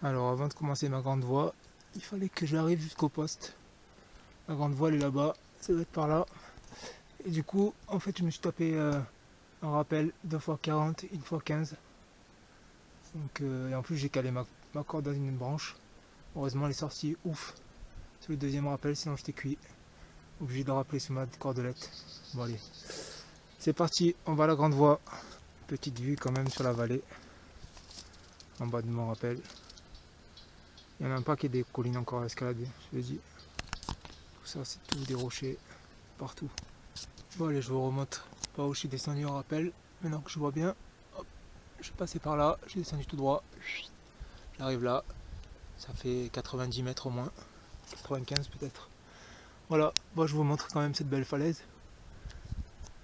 Alors avant de commencer ma grande voie, il fallait que j'arrive jusqu'au poste. La grande voie elle est là-bas, ça doit être par là. Et du coup, en fait, je me suis tapé un rappel 2x40, 1x15. Donc, et en plus, j'ai calé ma corde dans une branche. Heureusement, elle est sortie ouf sur le deuxième rappel, sinon j'étais cuit. Obligé de le rappeler sur ma cordelette. Bon, allez, c'est parti, on va à la grande voie. Petite vue quand même sur la vallée, en bas de mon rappel. Il y en a un paquet des collines encore à escalader, je le dis. Tout ça, c'est tout des rochers partout. Bon, allez, je vous remonte par où je suis descendu en rappel. Maintenant que je vois bien, hop, je suis passé par là, je suis descendu tout droit. J'arrive là, ça fait 90 mètres au moins, 95 peut-être. Voilà, bon, je vous montre quand même cette belle falaise.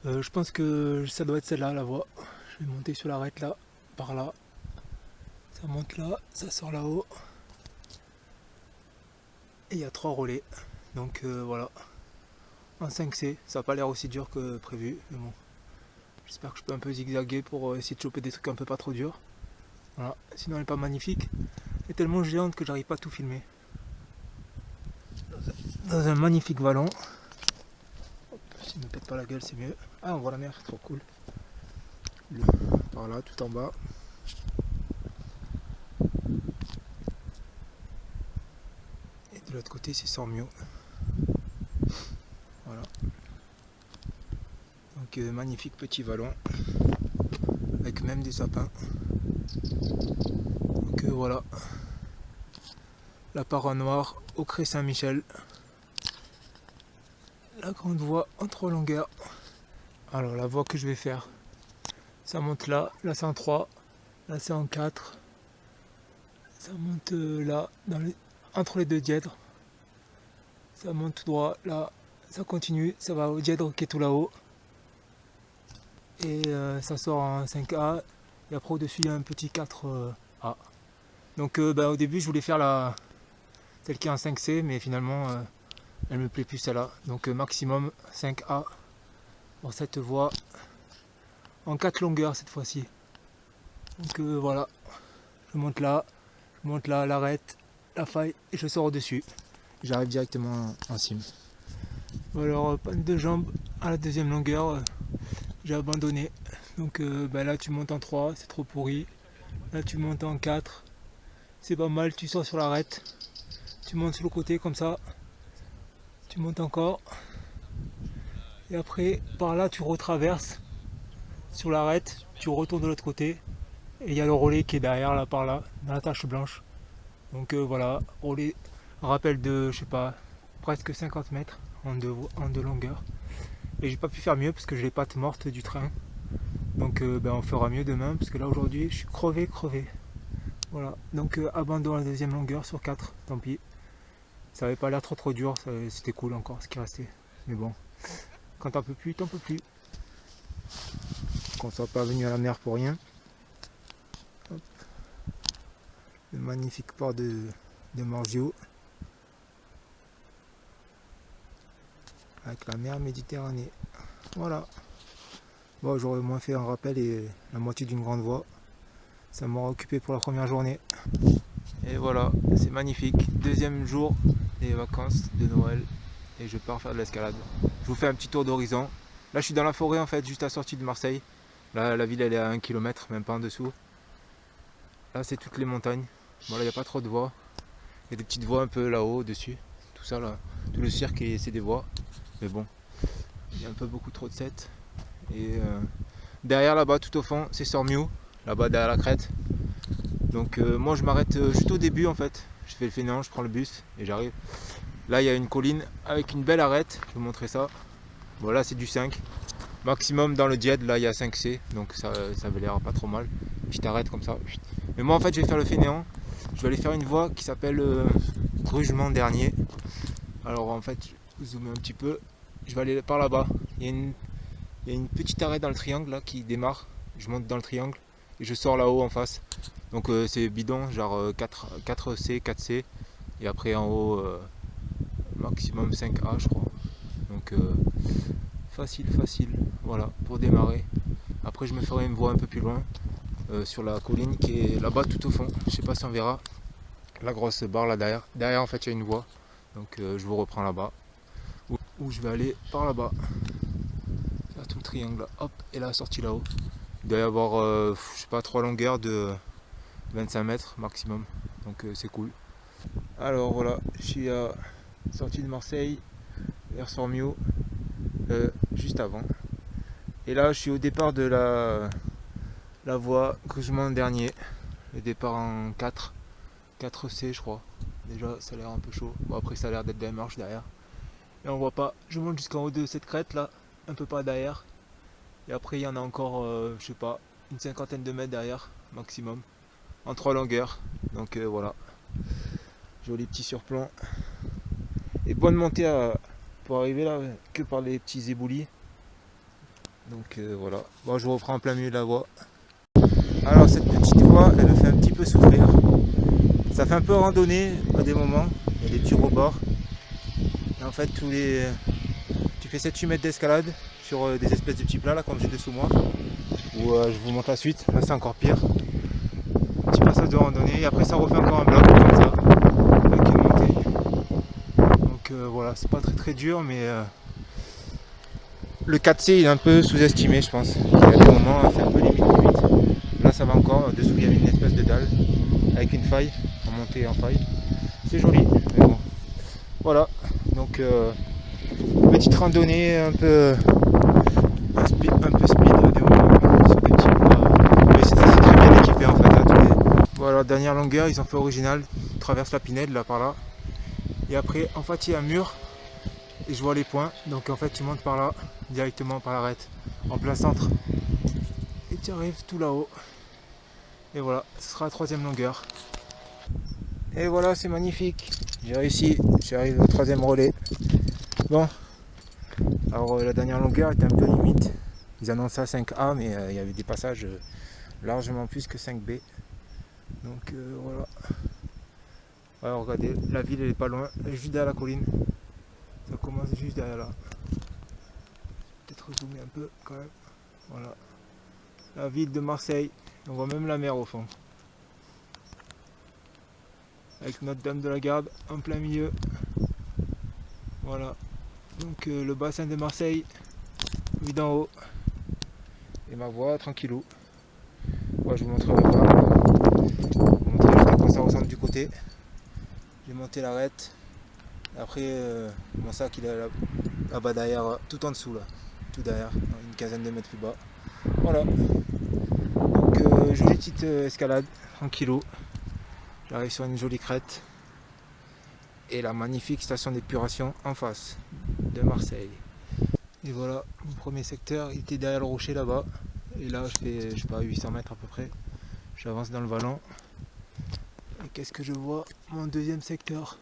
Je pense que ça doit être celle-là, la voie. Je vais monter sur l'arête là, par là. Ça monte là, ça sort là-haut. Et il y a 3 relais. Donc voilà. En 5C, ça n'a pas l'air aussi dur que prévu. Mais bon, j'espère que je peux un peu zigzaguer pour essayer de choper des trucs un peu pas trop durs. Voilà. Sinon elle n'est pas magnifique. Elle est tellement géante que j'arrive pas à tout filmer. Dans un magnifique vallon. Hop, si je me pète pas la gueule c'est mieux. Ah, on voit la mer, trop cool. Par là, tout en bas. Et de l'autre côté c'est Sormio. Voilà. Donc magnifique petit vallon. Avec même des sapins. Donc voilà. La paroi noire au Cré Saint-Michel. La grande voie en 3 longueurs. Alors la voie que je vais faire, ça monte là, là c'est en 3, là c'est en 4. Ça monte là, entre les deux dièdres. Ça monte tout droit, là, ça continue, ça va au dièdre qui est tout là-haut. Et ça sort en 5A. Et après au-dessus il y a un petit 4A. Donc au début je voulais faire celle qui est en 5C, mais finalement elle me plaît plus celle-là. Donc maximum 5A pour cette voie en 4 longueurs cette fois-ci. Donc voilà, je monte là, l'arête, la faille et je sors au-dessus. J'arrive directement en cime. Bon, alors panne de jambes à la deuxième longueur, j'ai abandonné. Donc là tu montes en 3, c'est trop pourri. Là tu montes en 4, c'est pas mal, tu sors sur l'arête. Tu montes sur le côté comme ça. Tu montes encore. Et après par là tu retraverses sur l'arête, tu retournes de l'autre côté. Et il y a le relais qui est derrière là par là, dans la tache blanche. Donc voilà, relais, rappel de je sais pas, presque 50 mètres en deux longueurs. Et j'ai pas pu faire mieux parce que j'ai les pattes mortes du train. Donc on fera mieux demain parce que là aujourd'hui je suis crevé. Voilà, donc abandon à la deuxième longueur sur 4, tant pis. Ça avait pas l'air trop dur, c'était cool encore ce qui restait. Mais bon, quand t'en peux plus, t'en peux plus. Qu'on soit pas venu à la mer pour rien. Hop. Le magnifique port de Morgio. Avec la mer Méditerranée. Voilà. Bon, j'aurais au moins fait un rappel et la moitié d'une grande voie. Ça m'aura occupé pour la première journée. Et voilà, c'est magnifique. Deuxième jour des vacances de Noël. Et je pars faire de l'escalade. Je vous fais un petit tour d'horizon. Là je suis dans la forêt en fait, juste à la sortie de Marseille. Là la ville elle est à 1 km, même pas en dessous. Là c'est toutes les montagnes. Voilà, il n'y a pas trop de voies. Il y a des petites voies un peu là-haut, dessus. Tout ça là, tout le cirque c'est des voies. Mais bon, il y a un peu beaucoup trop de 7. Et derrière là-bas, tout au fond, c'est Sormio. Là-bas derrière la crête. Donc moi je m'arrête juste au début en fait. Je fais le fainéant, je prends le bus et j'arrive. Là il y a une colline avec une belle arête. Je vais vous montrer ça. Voilà, c'est du 5. Maximum dans le dièdre, là il y a 5C. Donc ça avait l'air pas trop mal. Petite arête comme ça. Mais moi en fait je vais faire le fainéant. Je vais aller faire une voie qui s'appelle Grugement Dernier. Alors en fait, je zoome un petit peu. Je vais aller par là-bas. Il y a une petite arête dans le triangle là qui démarre. Je monte dans le triangle et je sors là-haut en face. Donc c'est bidon, genre 4C, 4C. Et après en haut, maximum 5A je crois. Donc facile, voilà, pour démarrer. Après je me ferai une voie un peu plus loin, sur la colline qui est là-bas tout au fond. Je sais pas si on verra. la grosse barre là derrière. Derrière en fait il y a une voie. Donc je vous reprends là-bas. Où je vais aller par là-bas. Faire tout le triangle là. Hop, et la sortie là-haut. Il doit y avoir, je sais pas, 3 longueurs de 25 mètres maximum. Donc c'est cool. Alors voilà, je suis à sortie de Marseille, vers Sormio, juste avant. Et là je suis au départ de la voie Grugement dernier. Le départ en 4C je crois. Déjà ça a l'air un peu chaud. Bon après ça a l'air d'être des marches derrière. Et on voit pas. Je monte jusqu'en haut de cette crête là, un peu par derrière. Et après il y en a encore, je sais pas, une cinquantaine de mètres derrière, maximum. En 3 longueurs. Donc voilà. Joli petit surplomb. Et bonne montée pour arriver là que par les petits éboulis. Donc voilà. Bon, je vous reprends en plein milieu de la voie. Alors cette petite voie, elle me fait un petit peu souffrir. Ça fait un peu randonnée à des moments. Il y a des petits rebords. Et en fait tu fais 7-8 mètres d'escalade sur des espèces de petits plats là comme j'ai dessous moi. Où je vous montre la suite. Là c'est encore pire. Un petit passage de randonnée et après ça refait encore un bloc comme ça. Avec une montée. Donc voilà, c'est pas très dur mais le 4C il est un peu sous-estimé je pense. Il y a des moments c'est un peu limite. Là ça va encore, dessous il y avait une espèce de dalle avec une faille, en montée en faille. C'est joli, mais bon. Voilà, donc petite randonnée un peu speed des moments sur des petits mais c'est assez très bien équipé en fait. Là, voilà, dernière longueur, ils ont fait original, ils traversent la Pinède là par là. Et après en fait il y a un mur et je vois les points, donc en fait tu montes par là, directement par l'arête, en plein centre. Et tu arrives tout là-haut. Et voilà, ce sera la 3e longueur. Et voilà, c'est magnifique. J'ai réussi, j'arrive au 3e relais. Bon, alors la dernière longueur était un peu limite. Ils annonçaient 5A, mais il y avait des passages largement plus que 5B. Donc voilà. Alors regardez, la ville elle est pas loin, elle est juste derrière la colline. Ça commence juste derrière là. Peut-être zoomer un peu quand même. Voilà. La ville de Marseille. On voit même la mer au fond. Avec Notre-Dame de la Garde en plein milieu. Voilà. Donc le bassin de Marseille, vu d'en haut. Et ma voie tranquillou. Moi je vous montrerai pas. Je vous montrerai juste à quoi ça ressemble du côté. J'ai monté l'arête. Après mon sac il est là-bas derrière, tout en dessous là. Tout derrière, une quinzaine de mètres plus bas. Voilà. Donc jolie petite escalade, tranquillou. J'arrive sur une jolie crête. Et la magnifique station d'épuration en face de Marseille. Et voilà, mon premier secteur, il était derrière le rocher là-bas. Et là, je fais, je sais pas, 800 mètres à peu près. J'avance dans le vallon. Et qu'est-ce que je vois? Mon deuxième secteur.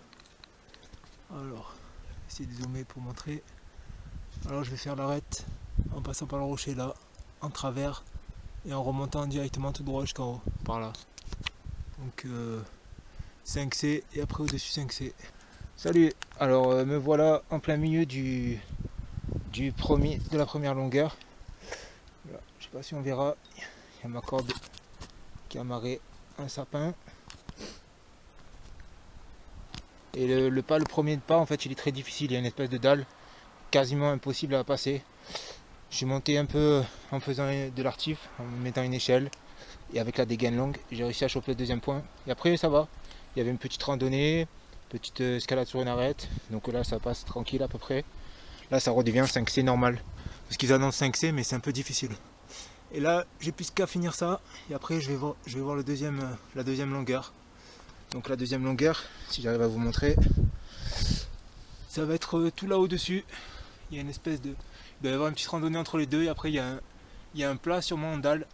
Alors, je vais essayer de zoomer pour montrer. Alors, je vais faire l'arête en passant par le rocher là, en travers, et en remontant directement tout droit jusqu'en haut, par là. Donc, 5C, et après au-dessus 5C. Salut! Alors, me voilà en plein milieu de la première longueur. Voilà. Je sais pas si on verra, il y a ma corde qui a amarré un sapin. Et le premier pas en fait il est très difficile, il y a une espèce de dalle quasiment impossible à passer. Je suis monté un peu en faisant de l'artif, en mettant une échelle et avec la dégaine longue, j'ai réussi à choper le deuxième point. Et après ça va, il y avait une petite randonnée, petite escalade sur une arête, donc là ça passe tranquille à peu près. Là ça redevient 5C normal, parce qu'ils annoncent 5C mais c'est un peu difficile. Et là j'ai plus qu'à finir ça, et après je vais voir la deuxième longueur. Donc la deuxième longueur, si j'arrive à vous montrer, ça va être tout là au-dessus. Il y a une espèce de... Il doit y avoir une petite randonnée entre les deux, et après il y a un plat sur mon dalle.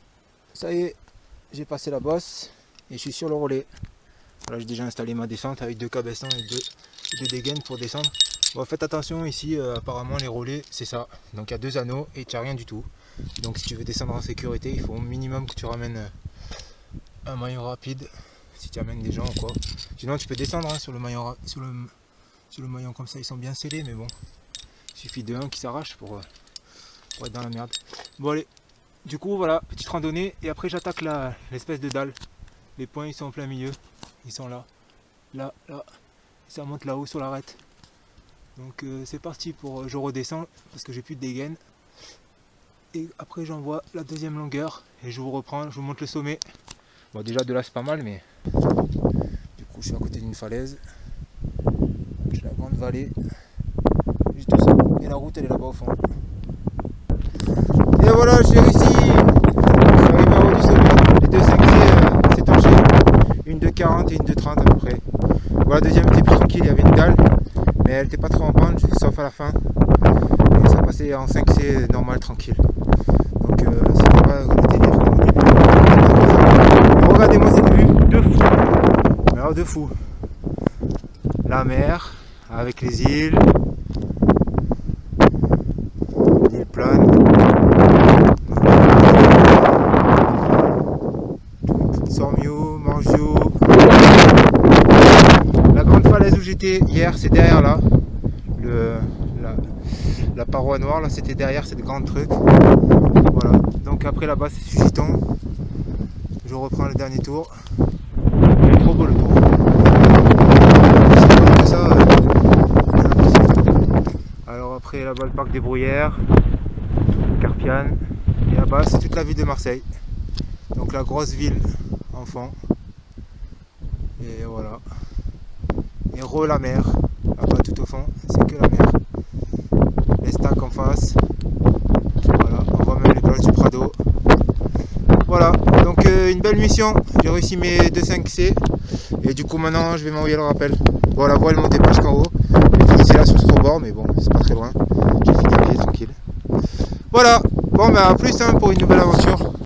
Ça y est, j'ai passé la bosse, et je suis sur le relais. Voilà, j'ai déjà installé ma descente avec 2 cabeçons et deux dégaines pour descendre. Bon, faites attention ici, apparemment les relais c'est ça. Donc il y a 2 anneaux et tu n'as rien du tout. Donc si tu veux descendre en sécurité, il faut au minimum que tu ramènes un maillon rapide. Si tu amènes des gens ou quoi. Sinon tu peux descendre hein, sur le maillon comme ça, ils sont bien scellés, mais bon. Il suffit de un qui s'arrache pour être dans la merde. Bon allez, du coup voilà, petite randonnée, et après j'attaque l'espèce de dalle. Les points ils sont en plein milieu, ils sont là. là, ça monte là-haut sur l'arête. Donc c'est parti pour je redescends parce que j'ai plus de dégaine. Et après j'envoie la deuxième longueur et je vous reprends, je vous montre le sommet. Bon déjà de là c'est pas mal, mais du coup je suis à côté d'une falaise. J'ai la grande vallée. Juste ça. Et la route elle est là-bas au fond. Et voilà, j'ai réussi. Je suis arrivé en haut du sommet. Les deux 5C s'étanchaient. Une de 40 et une de 30 à peu près. Voilà, la deuxième était plus tranquille, il y avait une dalle. Mais elle n'était pas trop en pente, sauf à la fin. Et ça passait en 5C normal, tranquille. Donc c'était pas le délire comme au début. Mais regardez-moi cette vue de fou. Mais alors de fou. La mer avec les îles. L'île plane. Sormio, Morgio. La grande falaise où j'étais hier, c'est derrière là. La paroi noire là, c'était derrière cette grande truc. Voilà. Donc après là-bas c'est Sugiton. Je reprends le dernier tour. Il est trop beau le tour. C'est que ça. Alors après là-bas le parc des Bruyères, Carpiane. Et là-bas c'est toute la ville de Marseille. Donc la grosse ville en fond. Et voilà. Et la mer. Là-bas tout au fond, c'est que la mer. Les stacks en face. Voilà, on voit même les plages du Prado. Voilà, donc une belle mission. J'ai réussi mes 2.5C. Et du coup maintenant je vais m'envoyer le rappel. Bon, la voie elle montait pas jusqu'en haut. Je finissais là sur ce rebord, mais bon, c'est pas très loin. J'ai fini à pied tranquille. Voilà, bon ben à plus hein, pour une nouvelle aventure.